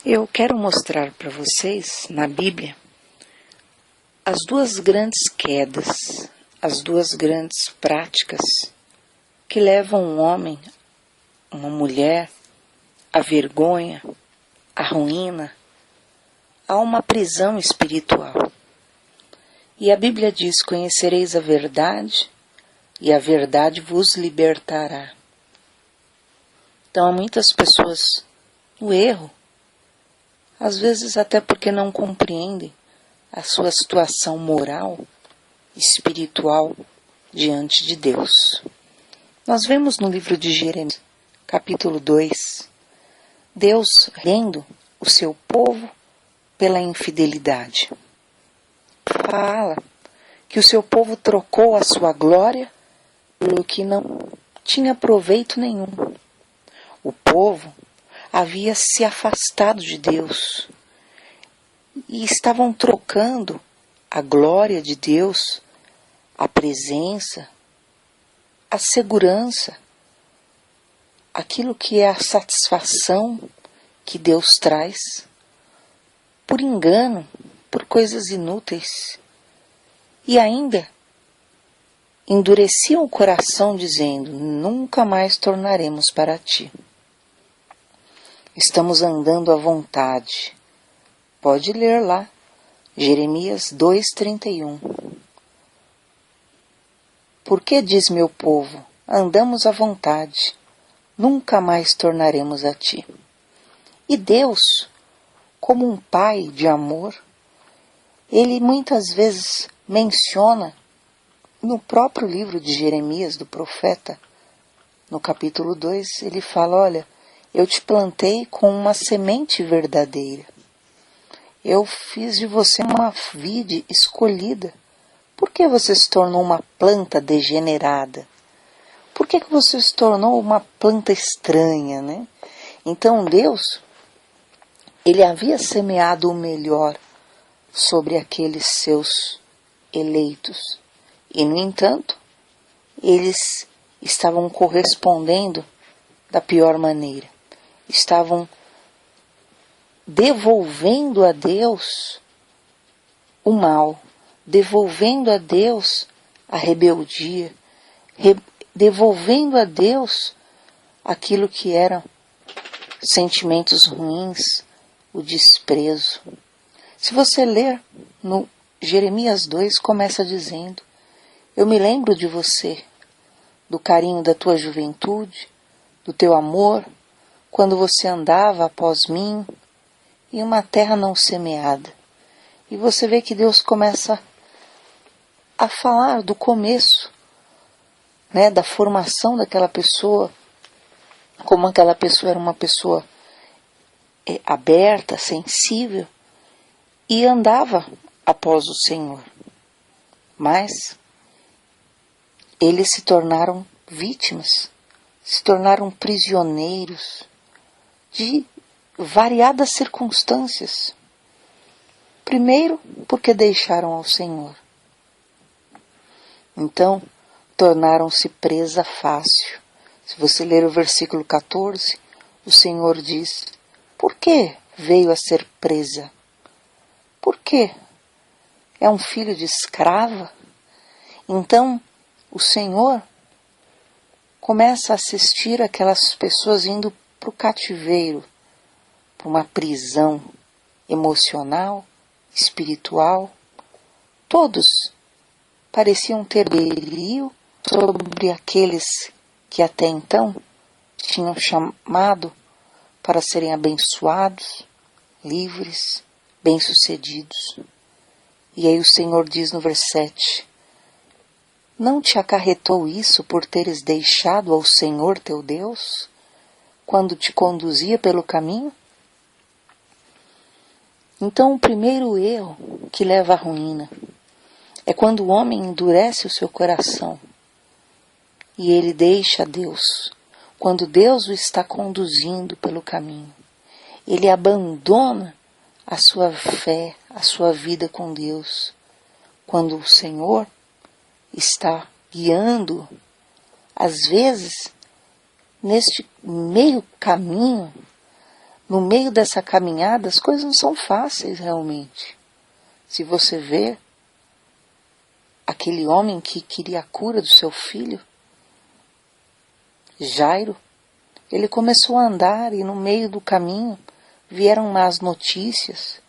Eu quero mostrar para vocês, na Bíblia, as duas grandes quedas, as duas grandes práticas que levam um homem, uma mulher, à vergonha, à ruína, a uma prisão espiritual. E a Bíblia diz: conhecereis a verdade, e a verdade vos libertará. Então há muitas pessoas no erro, às vezes até porque não compreendem a sua situação moral, espiritual diante de Deus. Nós vemos no livro de Jeremias, capítulo 2, Deus rendo o seu povo pela infidelidade. Fala que o seu povo trocou a sua glória pelo que não tinha proveito nenhum. O povo havia se afastado de Deus e estavam trocando a glória de Deus, a presença, a segurança, aquilo que é a satisfação que Deus traz, por engano, por coisas inúteis. E ainda endureciam o coração dizendo: nunca mais tornaremos para ti. Estamos andando à vontade. Pode ler lá, Jeremias 2:31. Por que diz meu povo: andamos à vontade, nunca mais tornaremos a ti? E Deus, como um pai de amor, ele muitas vezes menciona no próprio livro de Jeremias, do profeta, no capítulo 2, ele fala: olha, eu te plantei com uma semente verdadeira. Eu fiz de você uma vide escolhida. Por que você se tornou uma planta degenerada? Por que você se tornou uma planta estranha, né? Então Deus, ele havia semeado o melhor sobre aqueles seus eleitos. E, no entanto, eles estavam correspondendo da pior maneira. Estavam devolvendo a Deus o mal, devolvendo a Deus a rebeldia, devolvendo a Deus aquilo que eram sentimentos ruins, o desprezo. Se você ler no Jeremias 2, começa dizendo: eu me lembro de você, do carinho da tua juventude, do teu amor, quando você andava após mim, em uma terra não semeada. E você vê que Deus começa a falar do começo, né, da formação daquela pessoa, como aquela pessoa era uma pessoa aberta, sensível, e andava após o Senhor. Mas eles se tornaram vítimas, se tornaram prisioneiros de variadas circunstâncias. Primeiro, porque deixaram ao Senhor. Então, tornaram-se presa fácil. Se você ler o versículo 14, o Senhor diz: por que veio a ser presa? Por quê? É um filho de escrava? Então, o Senhor começa a assistir aquelas pessoas indo para o cativeiro, para uma prisão emocional, espiritual. Todos pareciam ter brio sobre aqueles que até então tinham chamado para serem abençoados, livres, bem-sucedidos. E aí o Senhor diz no verso 7: não te acarretou isso por teres deixado ao Senhor teu Deus, quando te conduzia pelo caminho? Então o primeiro erro que leva à ruína é quando o homem endurece o seu coração e ele deixa Deus, quando Deus o está conduzindo pelo caminho. Ele abandona a sua fé, a sua vida com Deus, quando o Senhor está guiando. Às vezes, neste meio caminho, no meio dessa caminhada, as coisas não são fáceis realmente. Se você vê aquele homem que queria a cura do seu filho, Jairo, ele começou a andar e no meio do caminho vieram más notícias.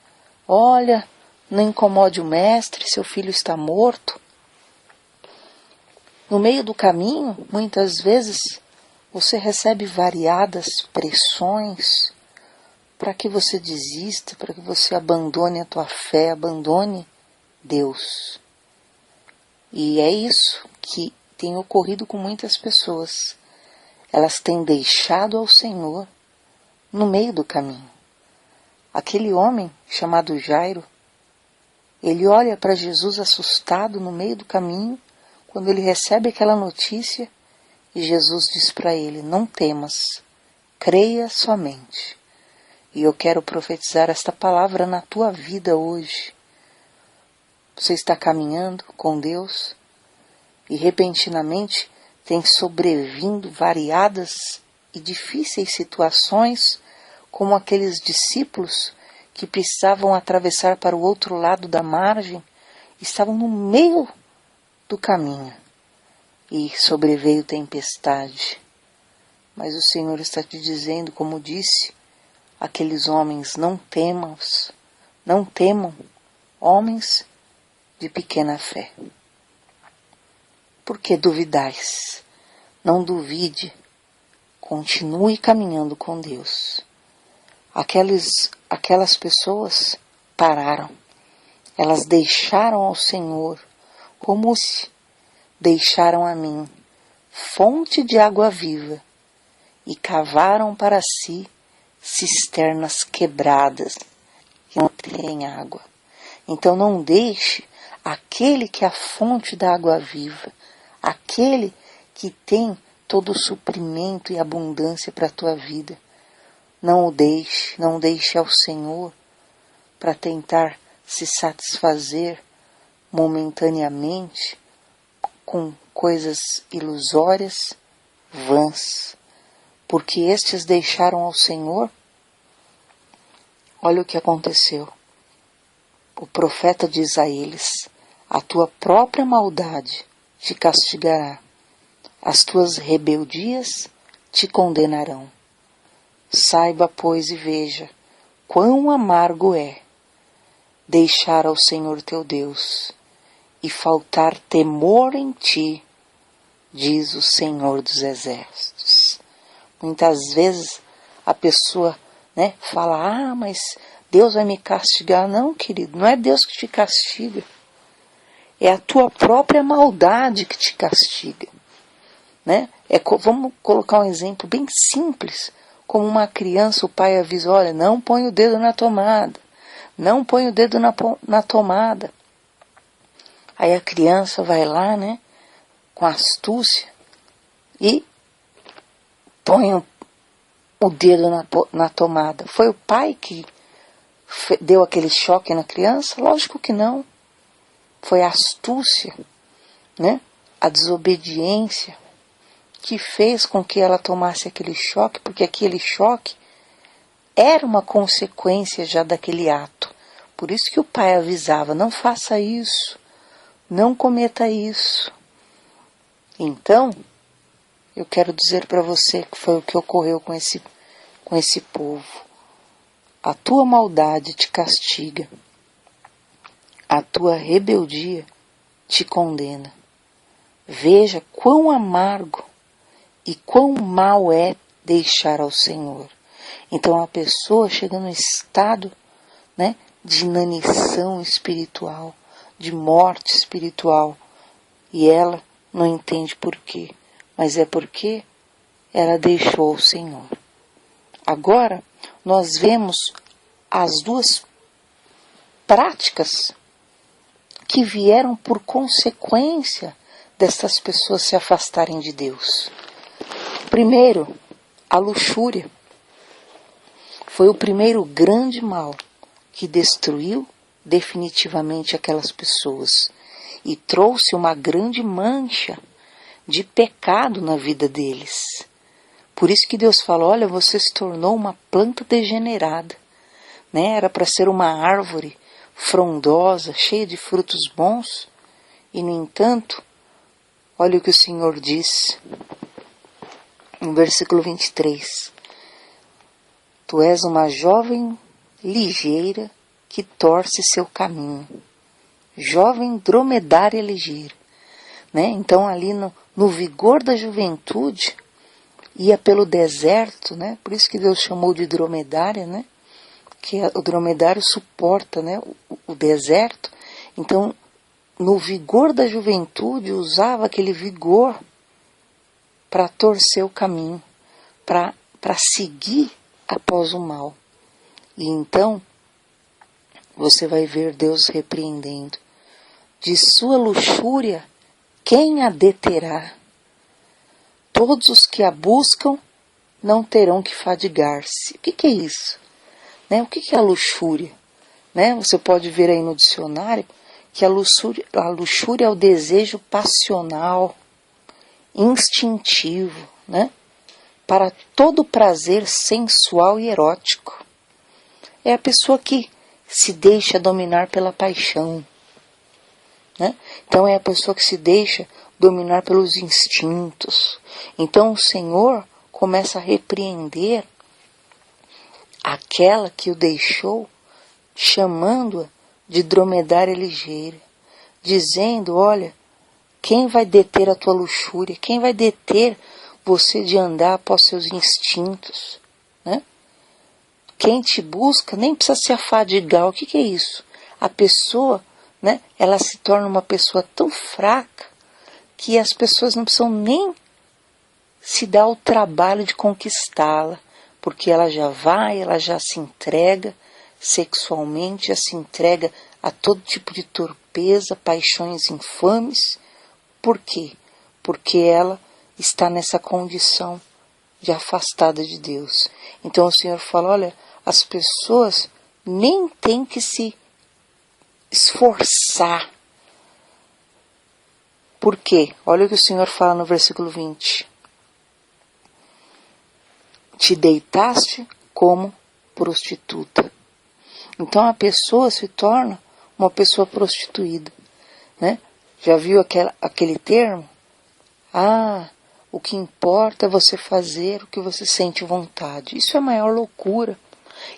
Olha, não incomode o mestre, seu filho está morto. No meio do caminho, muitas vezes, você recebe variadas pressões para que você desista, para que você abandone a tua fé, abandone Deus. E é isso que tem ocorrido com muitas pessoas. Elas têm deixado ao Senhor no meio do caminho. Aquele homem chamado Jairo, ele olha para Jesus assustado no meio do caminho, quando ele recebe aquela notícia, e Jesus diz para ele: não temas, creia somente. E eu quero profetizar esta palavra na tua vida hoje. Você está caminhando com Deus e repentinamente tem sobrevindo variadas e difíceis situações, como aqueles discípulos que precisavam atravessar para o outro lado da margem, estavam no meio do caminho e sobreveio tempestade. Mas o Senhor está te dizendo, como disse aqueles homens: não temam, homens de pequena fé. Por que duvidais? Não duvide, continue caminhando com Deus. Aquelas pessoas pararam, elas deixaram ao Senhor, como se deixaram a mim, fonte de água viva, e cavaram para si cisternas quebradas, que não têm água. Então não deixe aquele que é a fonte da água viva, aquele que tem todo o suprimento e abundância para a tua vida. Não deixe ao Senhor para tentar se satisfazer momentaneamente com coisas ilusórias, vãs, porque estes deixaram ao Senhor. Olha o que aconteceu. O profeta diz a eles: a tua própria maldade te castigará, as tuas rebeldias te condenarão. Saiba, pois, e veja quão amargo é deixar ao Senhor teu Deus e faltar temor em ti, diz o Senhor dos Exércitos. Muitas vezes a pessoa, fala: mas Deus vai me castigar. Não, querido, não é Deus que te castiga. É a tua própria maldade que te castiga. Vamos colocar um exemplo bem simples. Como uma criança, o pai avisa: olha, não põe o dedo na tomada. Não põe o dedo na tomada. Aí a criança vai lá, com astúcia, e põe o dedo na tomada. Foi o pai que deu aquele choque na criança? Lógico que não. Foi a astúcia, a desobediência, que fez com que ela tomasse aquele choque, porque aquele choque era uma consequência já daquele ato. Por isso que o pai avisava: não faça isso, não cometa isso. Então, eu quero dizer para você que foi o que ocorreu com esse povo. A tua maldade te castiga, a tua rebeldia te condena. Veja quão amargo e quão mal é deixar ao Senhor. Então a pessoa chega num estado, de inanição espiritual, de morte espiritual, e ela não entende por quê, mas é porque ela deixou o Senhor. Agora nós vemos as duas práticas que vieram por consequência dessas pessoas se afastarem de Deus. Primeiro, a luxúria. Foi o primeiro grande mal que destruiu definitivamente aquelas pessoas e trouxe uma grande mancha de pecado na vida deles. Por isso que Deus fala, olha, você se tornou uma planta degenerada, né? Era para ser uma árvore frondosa, cheia de frutos bons, e no entanto, olha o que o Senhor diz no versículo 23. Tu és uma jovem ligeira que torce seu caminho. Jovem dromedária ligeira, né? Então ali no vigor da juventude, ia pelo deserto, né? Por isso que Deus chamou de dromedária, né? Que o dromedário suporta, né? o deserto. Então, no vigor da juventude, usava aquele vigor para torcer o caminho, para seguir após o mal. E então, você vai ver Deus repreendendo. De sua luxúria, quem a deterá? Todos os que a buscam não terão que fadigar-se. O que é isso? Né? O que é a luxúria? Né? Você pode ver aí no dicionário que a luxúria é o desejo passional, instintivo, né? Para todo prazer sensual e erótico. É a pessoa que se deixa dominar pela paixão, né? Então é a pessoa que se deixa dominar pelos instintos. Então o Senhor começa a repreender aquela que o deixou, chamando-a de dromedária ligeira, dizendo, olha, quem vai deter a tua luxúria? Quem vai deter você de andar após seus instintos? Né? Quem te busca nem precisa se afadigar. O que é isso? A pessoa, né, ela se torna uma pessoa tão fraca que as pessoas não precisam nem se dar o trabalho de conquistá-la, porque ela já vai, ela já se entrega sexualmente, já se entrega a todo tipo de torpeza, paixões infames. Por quê? Porque ela está nessa condição de afastada de Deus. Então o Senhor fala, olha, as pessoas nem têm que se esforçar. Por quê? Olha o que o Senhor fala no versículo 20. Te deitaste como prostituta. Então a pessoa se torna uma pessoa prostituída, né? Já viu aquele termo? Ah, o que importa é você fazer o que você sente vontade. Isso é a maior loucura.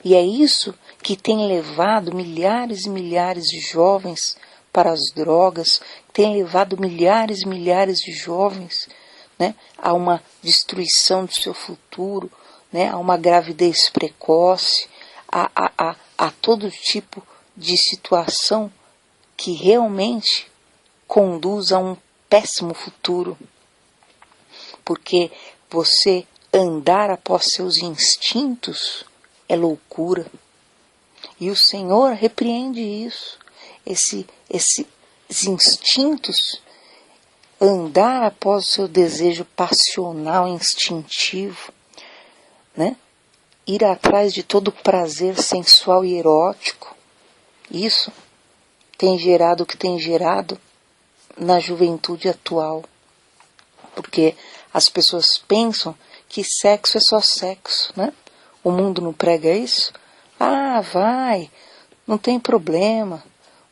E é isso que tem levado milhares e milhares de jovens para as drogas, tem levado milhares e milhares de jovens, né, a uma destruição do seu futuro, né, a uma gravidez precoce, a todo tipo de situação que realmente conduz a um péssimo futuro. Porque você andar após seus instintos é loucura. E o Senhor repreende isso. Esses instintos, andar após o seu desejo passional, instintivo, né? Ir atrás de todo prazer sensual e erótico. Isso tem gerado o que tem gerado na juventude atual. Porque as pessoas pensam que sexo é só sexo, né? O mundo não prega isso? Ah, vai, não tem problema,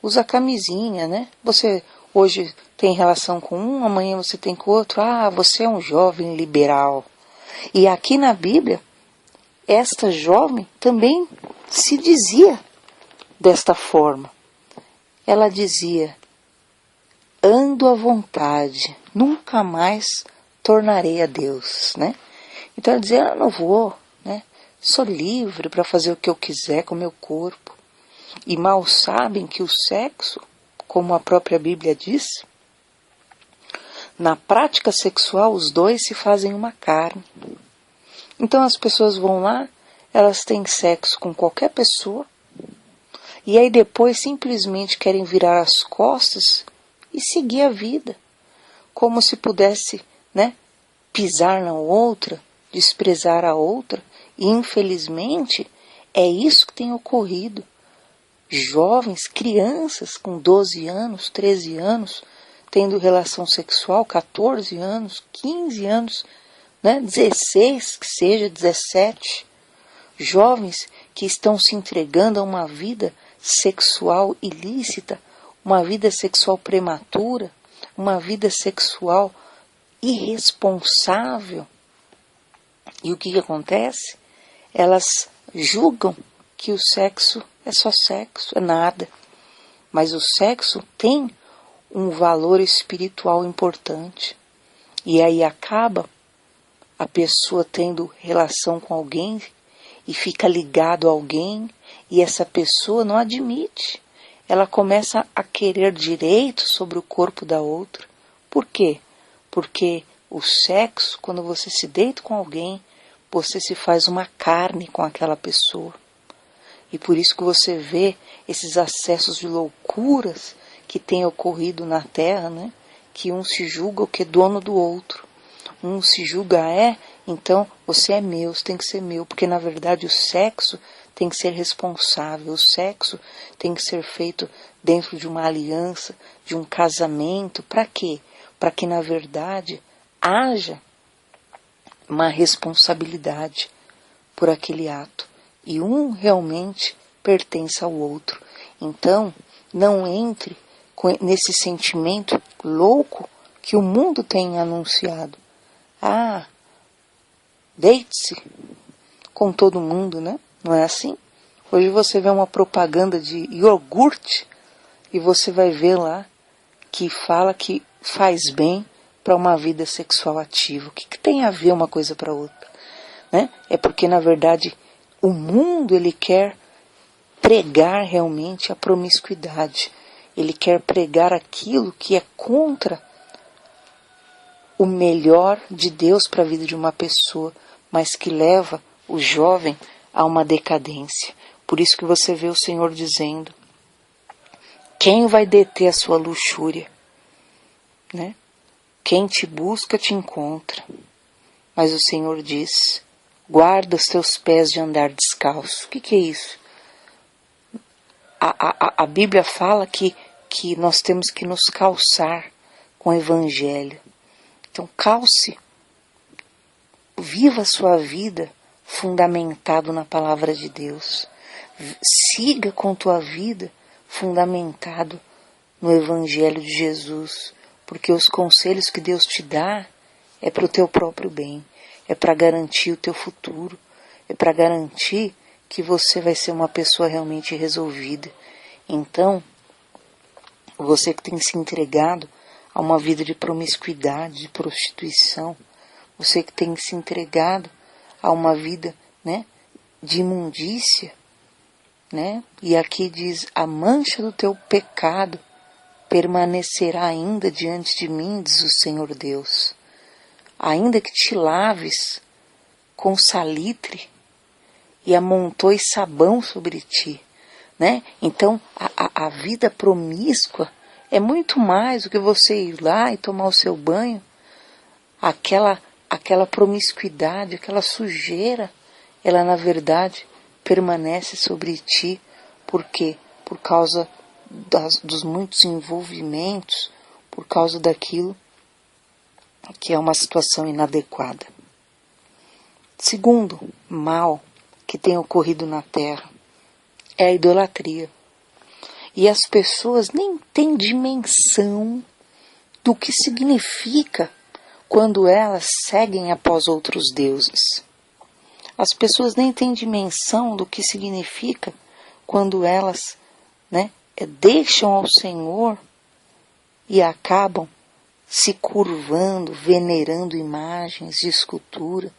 usa camisinha, né? Você hoje tem relação com um, amanhã você tem com o outro. Ah, você é um jovem liberal. E aqui na Bíblia, esta jovem também se dizia desta forma. Ela dizia, ando à vontade, nunca mais tornarei a Deus, né? Então ela dizia, eu não vou, né? Sou livre para fazer o que eu quiser com o meu corpo. E mal sabem que o sexo, como a própria Bíblia diz, na prática sexual os dois se fazem uma carne. Então as pessoas vão lá, elas têm sexo com qualquer pessoa, e aí depois simplesmente querem virar as costas e seguir a vida, como se pudesse, né, pisar na outra, desprezar a outra, e infelizmente é isso que tem ocorrido. Jovens, crianças com 12 anos, 13 anos, tendo relação sexual, 14 anos, 15 anos, né? 16, que seja 17, jovens que estão se entregando a uma vida sexual ilícita, uma vida sexual prematura, uma vida sexual irresponsável. E o que acontece? Elas julgam que o sexo é só sexo, é nada. Mas o sexo tem um valor espiritual importante. E aí acaba a pessoa tendo relação com alguém e fica ligado a alguém e essa pessoa não admite. Ela começa a querer direito sobre o corpo da outra. Por quê? Porque o sexo, quando você se deita com alguém, você se faz uma carne com aquela pessoa. E por isso que você vê esses acessos de loucuras que têm ocorrido na Terra, né? Que um se julga o que é dono do outro. Um se julga, então você é meu, você tem que ser meu. Porque na verdade o sexo tem que ser responsável. O sexo tem que ser feito dentro de uma aliança, de um casamento. Para quê? Para que na verdade haja uma responsabilidade por aquele ato. E um realmente pertence ao outro. Então, não entre nesse sentimento louco que o mundo tem anunciado. Deite-se com todo mundo, né? Não é assim? Hoje você vê uma propaganda de iogurte e você vai ver lá que fala que faz bem para uma vida sexual ativa. O que tem a ver uma coisa para outra? Né? É porque, na verdade, o mundo ele quer pregar realmente a promiscuidade. Ele quer pregar aquilo que é contra o melhor de Deus para a vida de uma pessoa, mas que leva o jovem a uma decadência. Por isso que você vê o Senhor dizendo: quem vai deter a sua luxúria? Né? Quem te busca te encontra. Mas o Senhor diz: guarda os teus pés de andar descalço. O que é isso? A Bíblia fala que nós temos que nos calçar com o Evangelho. Então calce, viva a sua vida fundamentado na palavra de Deus. Siga com tua vida fundamentado no Evangelho de Jesus. Porque os conselhos que Deus te dá é para o teu próprio bem. É para garantir o teu futuro. É para garantir que você vai ser uma pessoa realmente resolvida. Então, você que tem se entregado a uma vida de promiscuidade, de prostituição, você que tem se entregado a uma vida, né, de imundícia, né? E aqui diz: a mancha do teu pecado permanecerá ainda diante de mim, diz o Senhor Deus. Ainda que te laves com salitre e amontoes sabão sobre ti, né? Então, a vida promíscua é muito mais do que você ir lá e tomar o seu banho. Aquela promiscuidade, aquela sujeira, ela na verdade permanece sobre ti. Por quê? Por causa dos muitos envolvimentos, por causa daquilo que é uma situação inadequada. Segundo mal que tem ocorrido na Terra é a idolatria. E as pessoas nem têm dimensão do que significa quando elas seguem após outros deuses. As pessoas nem têm dimensão do que significa quando elas, né, deixam ao Senhor e acabam se curvando, venerando imagens de escultura,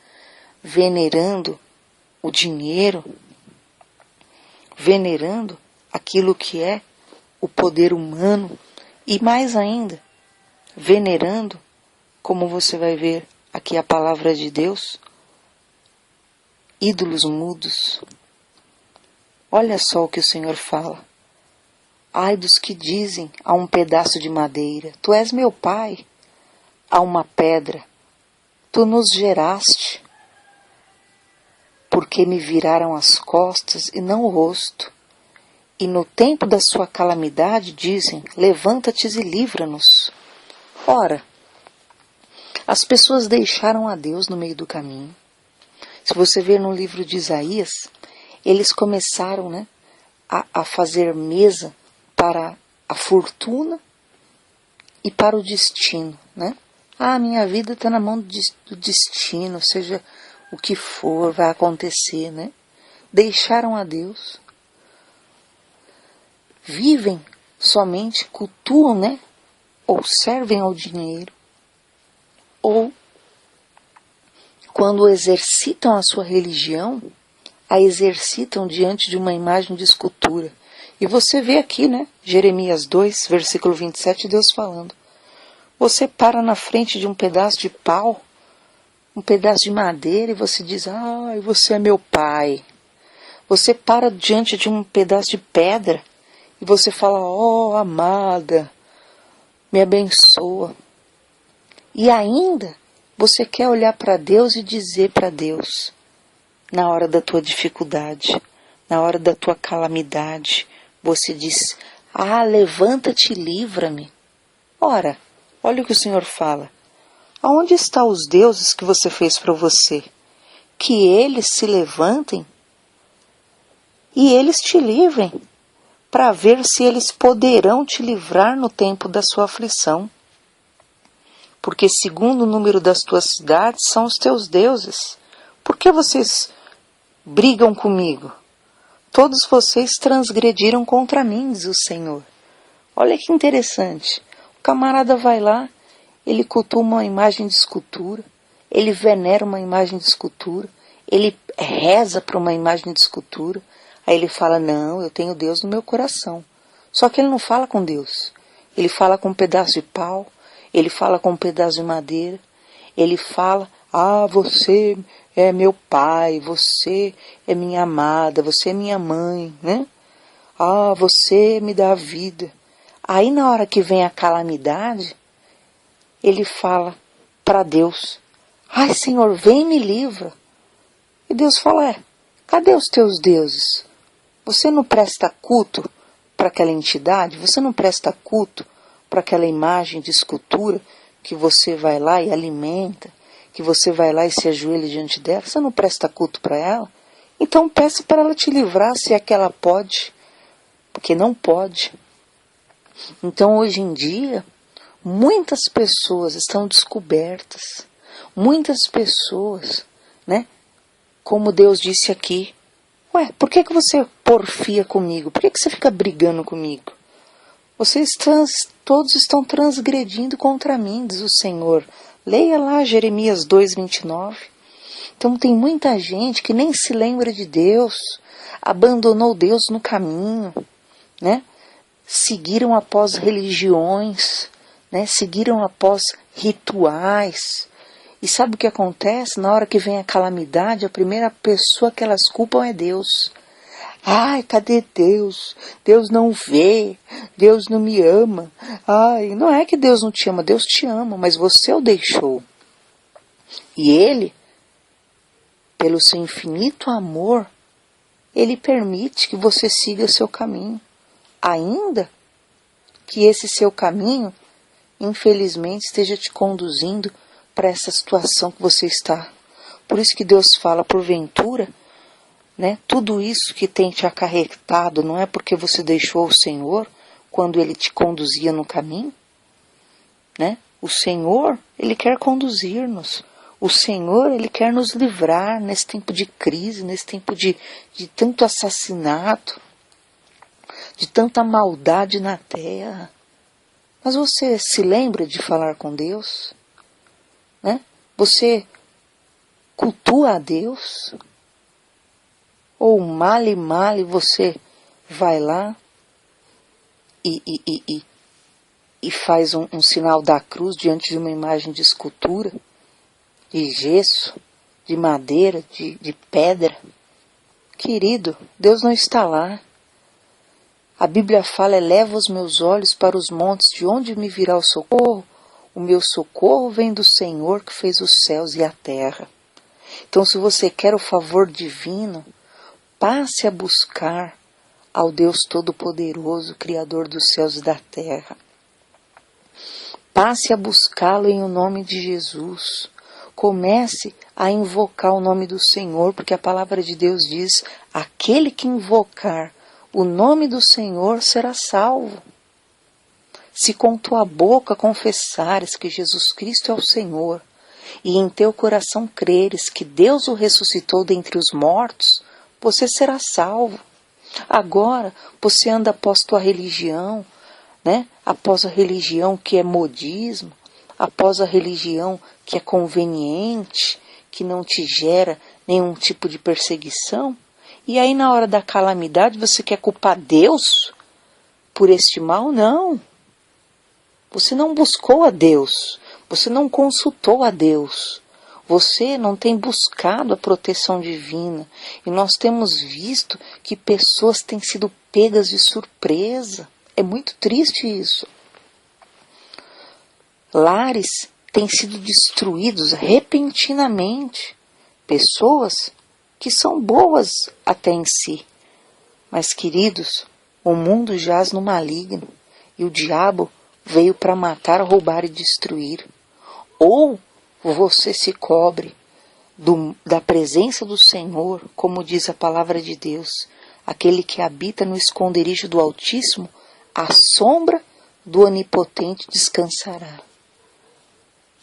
venerando o dinheiro, venerando aquilo que é o poder humano e mais ainda, venerando, como você vai ver aqui a palavra de Deus, ídolos mudos. Olha só o que o Senhor fala. Ai dos que dizem a um pedaço de madeira: tu és meu pai. A uma pedra: tu nos geraste. Porque me viraram as costas e não o rosto. E no tempo da sua calamidade dizem: levanta-te e livra-nos. Ora, As pessoas deixaram a Deus no meio do caminho. Se você ver no livro de Isaías, eles começaram, né, a fazer mesa para a fortuna e para o destino, né? Ah, minha vida está na mão do destino, seja o que for, vai acontecer, né? Deixaram a Deus. Vivem somente, cultuam, né? Ou servem ao dinheiro, ou quando exercitam a sua religião, a exercitam diante de uma imagem de escultura. E você vê aqui, né? Jeremias 2, versículo 27, Deus falando. Você para na frente de um pedaço de pau, um pedaço de madeira, e você diz, ai, você é meu pai. Você para diante de um pedaço de pedra, e você fala, oh, amada, me abençoa. E ainda, você quer olhar para Deus e dizer para Deus, na hora da tua dificuldade, na hora da tua calamidade, você diz, ah, levanta-te e livra-me. Ora, olha o que o Senhor fala. Aonde estão os deuses que você fez para você? Que eles se levantem e eles te livrem, para ver se eles poderão te livrar no tempo da sua aflição. Porque segundo o número das tuas cidades são os teus deuses. Por que vocês brigam comigo? Todos vocês transgrediram contra mim, diz o Senhor. Olha que interessante. O camarada vai lá, ele cultua uma imagem de escultura, ele venera uma imagem de escultura, ele reza para uma imagem de escultura, aí ele fala, não, eu tenho Deus no meu coração. Só que ele não fala com Deus. Ele fala com um pedaço de pau, ele fala com um pedaço de madeira, ele fala, ah, você é meu pai, você é minha amada, você é minha mãe, né? Ah, você me dá a vida. Aí na hora que vem a calamidade, ele fala para Deus, ai Senhor, vem e me livra. E Deus fala, cadê os teus deuses? Você não presta culto para aquela entidade? Você não presta culto para aquela imagem de escultura que você vai lá e alimenta, que você vai lá e se ajoelha diante dela? Você não presta culto para ela? Então peça para ela te livrar, se é que ela pode, porque não pode. Então hoje em dia, muitas pessoas estão descobertas, muitas pessoas, né? Como Deus disse aqui, ué, por que você porfia comigo? Por que você fica brigando comigo? Vocês todos estão transgredindo contra mim, diz o Senhor. Leia lá Jeremias 2:29. Então tem muita gente que nem se lembra de Deus, abandonou Deus no caminho, né? Seguiram após religiões, né? Seguiram após rituais. E sabe o que acontece? Na hora que vem a calamidade, a primeira pessoa que elas culpam é Deus. Ai, cadê Deus? Deus não vê, Deus não me ama. Ai, não é que Deus não te ama, Deus te ama, mas você o deixou. E Ele, pelo seu infinito amor, Ele permite que você siga seu caminho. Ainda que esse seu caminho, infelizmente, esteja te conduzindo para essa situação que você está. Por isso que Deus fala, porventura, né, tudo isso que tem te acarretado não é porque você deixou o Senhor quando Ele te conduzia no caminho? Né? O Senhor, Ele quer conduzir-nos. O Senhor, Ele quer nos livrar nesse tempo de crise, nesse tempo de tanto assassinato, de tanta maldade na terra. Mas você se lembra de falar com Deus? Né? Você cultua a Deus? Ou male você vai lá e faz um sinal da cruz diante de uma imagem de escultura, de gesso, de madeira, de pedra? Querido, Deus não está lá. A Bíblia fala, eleva os meus olhos para os montes, de onde me virá o socorro? O meu socorro vem do Senhor que fez os céus e a terra. Então, se você quer o favor divino, passe a buscar ao Deus Todo-Poderoso, Criador dos céus e da terra. Passe a buscá-lo em o nome de Jesus. Comece a invocar o nome do Senhor, porque a palavra de Deus diz: aquele que invocar o nome do Senhor será salvo. Se com tua boca confessares que Jesus Cristo é o Senhor, e em teu coração creres que Deus o ressuscitou dentre os mortos, você será salvo. Agora você anda após tua religião, né? Após a religião que é modismo, após a religião que é conveniente, que não te gera nenhum tipo de perseguição, e aí na hora da calamidade você quer culpar Deus por este mal? Não. Você não buscou a Deus, você não consultou a Deus, você não tem buscado a proteção divina, e nós temos visto que pessoas têm sido pegas de surpresa. É muito triste isso. Lares têm sido destruídos repentinamente. Pessoas que são boas até em si. Mas, queridos, o mundo jaz no maligno e o diabo veio para matar, roubar e destruir. Ou você se cobre da presença do Senhor, como diz a palavra de Deus, aquele que habita no esconderijo do Altíssimo, à sombra do Onipotente descansará.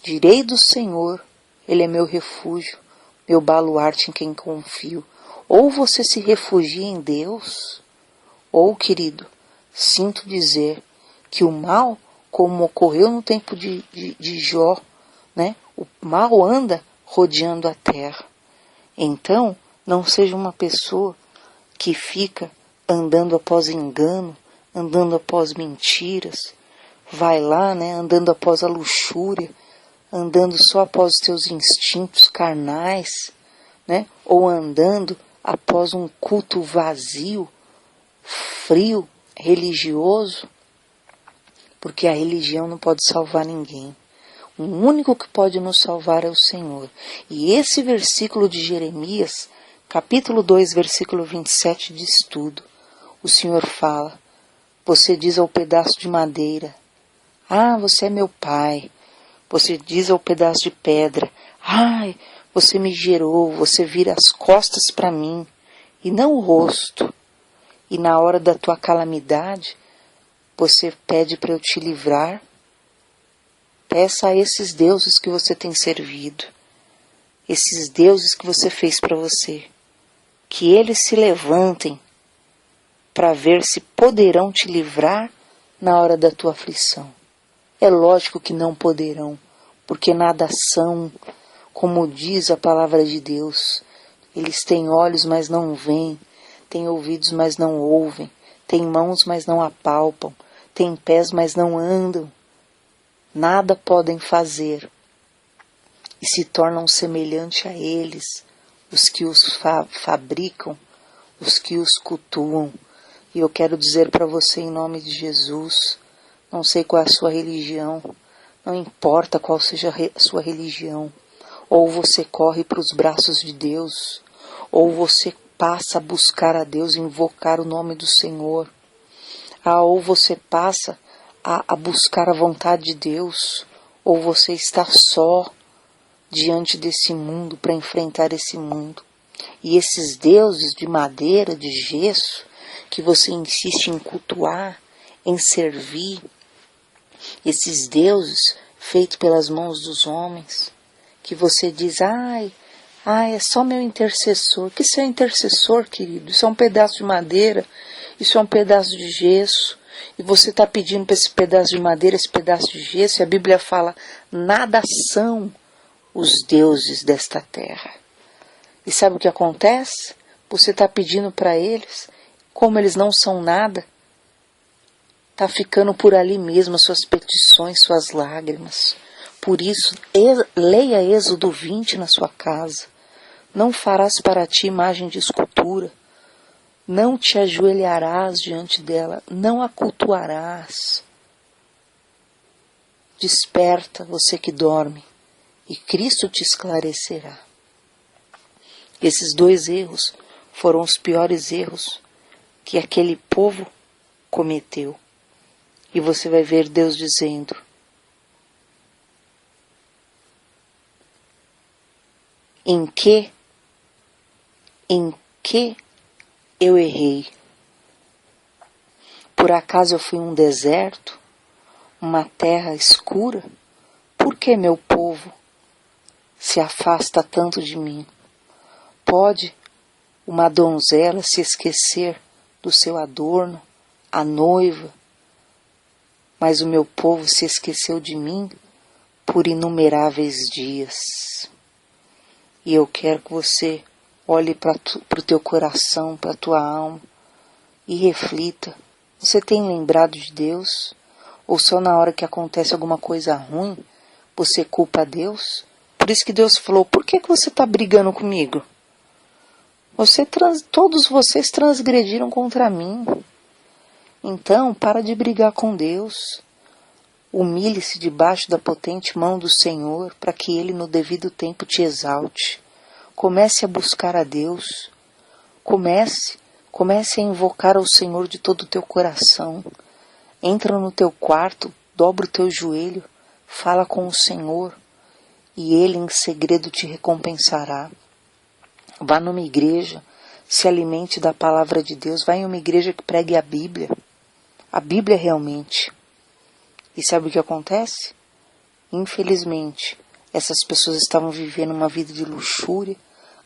Direi do Senhor, Ele é meu refúgio, meu baluarte em quem confio. Ou você se refugia em Deus, ou, querido, sinto dizer que o mal, como ocorreu no tempo de Jó, né? O mal anda rodeando a terra. Então, não seja uma pessoa que fica andando após engano, andando após mentiras, vai lá, né, andando após a luxúria, andando só após os teus instintos carnais, né, ou andando após um culto vazio, frio, religioso, porque a religião não pode salvar ninguém. O único que pode nos salvar é o Senhor. E esse versículo de Jeremias, capítulo 2, versículo 27, diz tudo. O Senhor fala, você diz ao pedaço de madeira, ah, você é meu pai. Você diz ao pedaço de pedra, ai, você me gerou, você vira as costas para mim, e não o rosto. E na hora da tua calamidade, você pede para eu te livrar. Peça a esses deuses que você tem servido, esses deuses que você fez para você, que eles se levantem para ver se poderão te livrar na hora da tua aflição. É lógico que não poderão, porque nada são, como diz a palavra de Deus. Eles têm olhos, mas não veem, têm ouvidos, mas não ouvem, têm mãos, mas não apalpam, têm pés, mas não andam. Nada podem fazer, e se tornam semelhante a eles, os que os fabricam, os que os cultuam. E eu quero dizer para você em nome de Jesus, não sei qual é a sua religião, não importa qual seja a sua religião, ou você corre para os braços de Deus, ou você passa a buscar a Deus, invocar o nome do Senhor, ou você passa a buscar a vontade de Deus, ou você está só diante desse mundo para enfrentar esse mundo. E esses deuses de madeira, de gesso, que você insiste em cultuar, em servir, esses deuses feitos pelas mãos dos homens, que você diz, ai, é só meu intercessor. Que isso é intercessor, querido? Isso é um pedaço de madeira, isso é um pedaço de gesso. E você está pedindo para esse pedaço de madeira, esse pedaço de gesso, e a Bíblia fala, nada são os deuses desta terra. E sabe o que acontece? Você está pedindo para eles, como eles não são nada, está ficando por ali mesmo as suas petições, suas lágrimas. Por isso, leia Êxodo 20 na sua casa. Não farás para ti imagem de escultura. Não te ajoelharás diante dela, não a cultuarás. Desperta, você que dorme, e Cristo te esclarecerá. Esses dois erros foram os piores erros que aquele povo cometeu. E você vai ver Deus dizendo, Em que eu errei? Por acaso eu fui um deserto? Uma terra escura? Por que meu povo se afasta tanto de mim? Pode uma donzela se esquecer do seu adorno, a noiva, mas o meu povo se esqueceu de mim por inumeráveis dias. E eu quero que você olhe para o teu coração, para a tua alma e reflita. Você tem lembrado de Deus? Ou só na hora que acontece alguma coisa ruim, você culpa a Deus? Por isso que Deus falou, por que você está brigando comigo? Todos vocês transgrediram contra mim. Então, para de brigar com Deus. Humilhe-se debaixo da potente mão do Senhor, para que Ele no devido tempo te exalte. Comece a buscar a Deus. Comece a invocar ao Senhor de todo o teu coração. Entra no teu quarto, dobra o teu joelho, fala com o Senhor, e Ele em segredo te recompensará. Vá numa igreja, se alimente da palavra de Deus, vá em uma igreja que pregue a Bíblia realmente. E sabe o que acontece? Infelizmente, essas pessoas estavam vivendo uma vida de luxúria,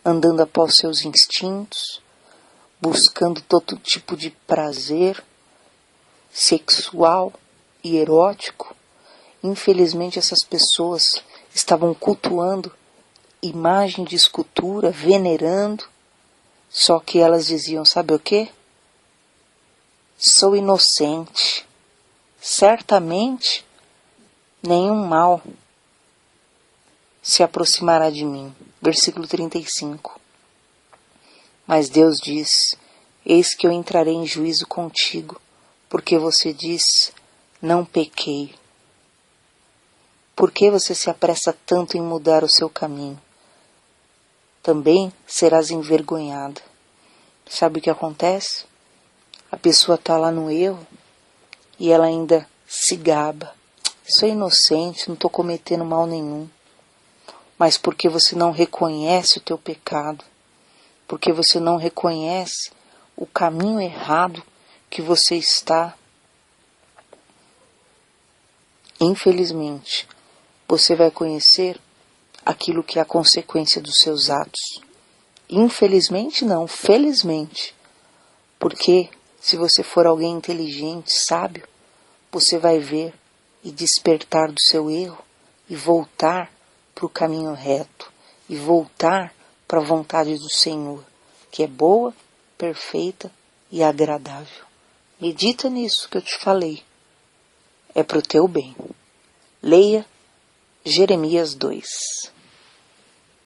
andando após seus instintos, buscando todo tipo de prazer sexual e erótico. Infelizmente, essas pessoas estavam cultuando imagem de escultura, venerando, só que elas diziam, sabe o quê? Sou inocente, certamente nenhum mal se aproximará de mim. Versículo 35. Mas Deus diz, eis que eu entrarei em juízo contigo, porque você diz, não pequei. Por que você se apressa tanto em mudar o seu caminho? Também serás envergonhada. Sabe o que acontece? A pessoa está lá no erro e ela ainda se gaba. Sou inocente, não estou cometendo mal nenhum. Mas porque você não reconhece o teu pecado, porque você não reconhece o caminho errado que você está, infelizmente, você vai conhecer aquilo que é a consequência dos seus atos. Infelizmente não, felizmente. Porque se você for alguém inteligente, sábio, você vai ver e despertar do seu erro e voltar para o caminho reto e voltar para a vontade do Senhor, que é boa, perfeita e agradável. Medita nisso que eu te falei. É para o teu bem. Leia Jeremias 2.